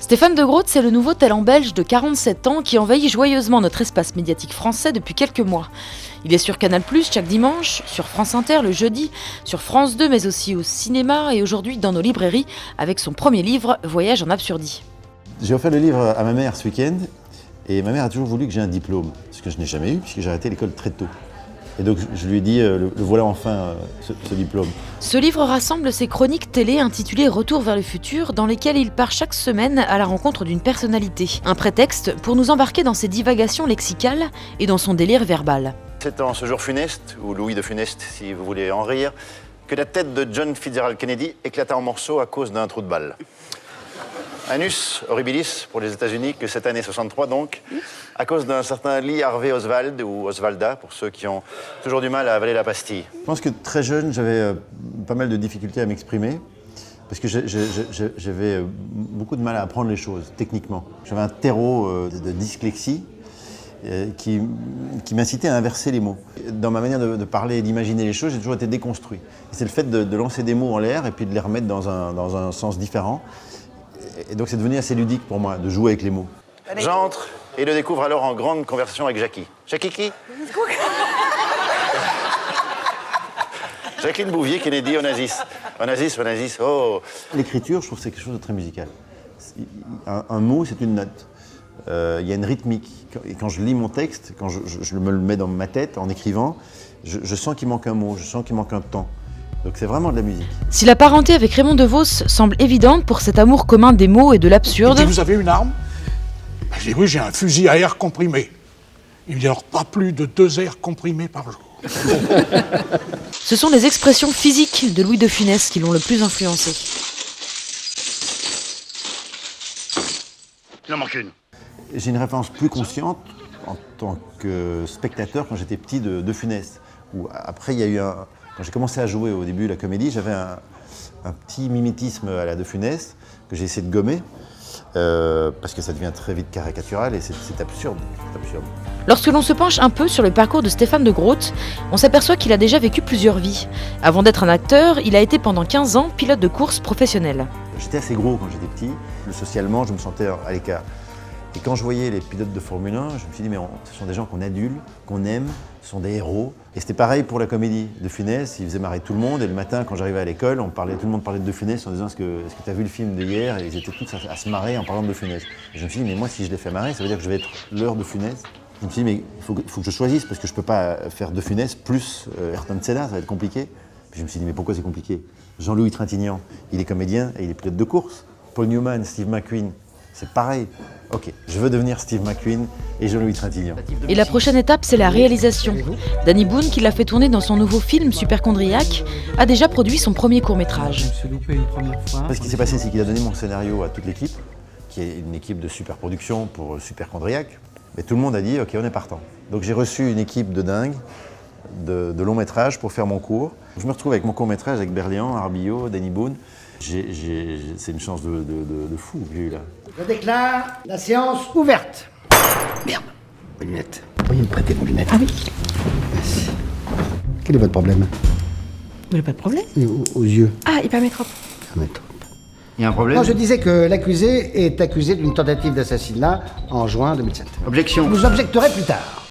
Stéphane de Groot, c'est le nouveau talent belge de 47 ans qui envahit joyeusement notre espace médiatique français depuis quelques mois. Il est sur Canal+, chaque dimanche, sur France Inter le jeudi, sur France 2 mais aussi au cinéma et aujourd'hui dans nos librairies avec son premier livre, Voyage en absurdie. J'ai offert le livre à ma mère ce week-end et ma mère a toujours voulu que j'ai un diplôme, ce que je n'ai jamais eu puisque j'ai arrêté l'école très tôt. Et donc je lui ai dit, le voilà enfin, ce diplôme. Ce livre rassemble ses chroniques télé intitulées Retour vers le futur, dans lesquelles il part chaque semaine à la rencontre d'une personnalité. Un prétexte pour nous embarquer dans ses divagations lexicales et dans son délire verbal. C'est en ce jour funeste, ou Louis de Funeste si vous voulez en rire, que la tête de John Fitzgerald Kennedy éclata en morceaux à cause d'un trou de balle. Annus horribilis pour les États-Unis, que cette année 63 donc, à cause d'un certain Lee Harvey Oswald, ou Oswalda, pour ceux qui ont toujours du mal à avaler la pastille. Je pense que très jeune, j'avais pas mal de difficultés à m'exprimer, parce que j'avais beaucoup de mal à apprendre les choses, techniquement. J'avais un terreau de dyslexie qui m'incitait à inverser les mots. Dans ma manière de parler et d'imaginer les choses, j'ai toujours été déconstruit. Et c'est le fait de lancer des mots en l'air et puis de les remettre dans un sens différent. Et donc c'est devenu assez ludique pour moi de jouer avec les mots. J'entre et le découvre alors en grande conversation avec Jackie. Jackie qui? Jacqueline Bouvier, Kennedy, Onassis. Onassis, oh. L'écriture, je trouve que c'est quelque chose de très musical. Un mot, c'est une note. Il y a une rythmique. Et quand je lis mon texte, quand je me le mets dans ma tête en écrivant, je sens qu'il manque un mot, je sens qu'il manque un temps. Donc c'est vraiment de la musique. Si la parenté avec Raymond DeVos semble évidente pour cet amour commun des mots et de l'absurde... Il dit, vous avez une arme? Je dis, oui, j'ai un fusil à air comprimé. Il me dit, alors pas plus de 2 airs comprimés par jour. Ce sont les expressions physiques de Louis de Funès qui l'ont le plus influencé. Il en manque une. J'ai une référence plus consciente en tant que spectateur quand j'étais petit de Funès. Où après, il y a eu quand j'ai commencé à jouer au début la comédie, j'avais un petit mimétisme à la de Funès que j'ai essayé de gommer parce que ça devient très vite caricatural et c'est absurde. Lorsque l'on se penche un peu sur le parcours de Stéphane de Groot, on s'aperçoit qu'il a déjà vécu plusieurs vies. Avant d'être un acteur, il a été pendant 15 ans pilote de course professionnel. J'étais assez gros quand j'étais petit. Socialement, je me sentais à l'écart. Et quand je voyais les pilotes de Formule 1, je me suis dit, mais ce sont des gens qu'on adule, qu'on aime, ce sont des héros. Et c'était pareil pour la comédie de Funès, il faisait marrer tout le monde. Et le matin, quand j'arrivais à l'école, tout le monde parlait de Funès en disant, est-ce que tu as vu le film d'hier? Et ils étaient tous à se marrer en parlant de Funès. Et je me suis dit, mais moi, si je les fais marrer, ça veut dire que je vais être l'heure de Funès. Je me suis dit, mais il faut que je choisisse, parce que je ne peux pas faire de Funès plus Ayrton Senna, ça va être compliqué. Puis je me suis dit, mais pourquoi c'est compliqué? Jean-Louis Trintignant, il est comédien et il est pilote de course. Paul Newman, Steve McQueen, c'est pareil. Ok, je veux devenir Steve McQueen et Jean-Louis Trintignant. Et la prochaine étape, c'est la réalisation. Danny Boone, qui l'a fait tourner dans son nouveau film Superchondriac, a déjà produit son premier court-métrage. Ce qui s'est passé, c'est qu'il a donné mon scénario à toute l'équipe, qui est une équipe de super production pour Superchondriac. Mais tout le monde a dit, ok, on est partant. Donc j'ai reçu une équipe de dingue, de long métrage pour faire mon court. Je me retrouve avec mon court métrage avec Berlian, Arbillot, Danny Boone. C'est une chance de fou que j'ai eu là. Je déclare la séance ouverte. Merde, mes lunettes. Vous pourriez me prêter vos lunettes? Ah oui. Merci. Quel est votre problème? Vous n'avez pas de problème? Aux yeux. Ah, hypermétrope. Il y a un problème? Non, je disais que l'accusé est accusé d'une tentative d'assassinat en juin 2007. Objection. Vous objecterez plus tard.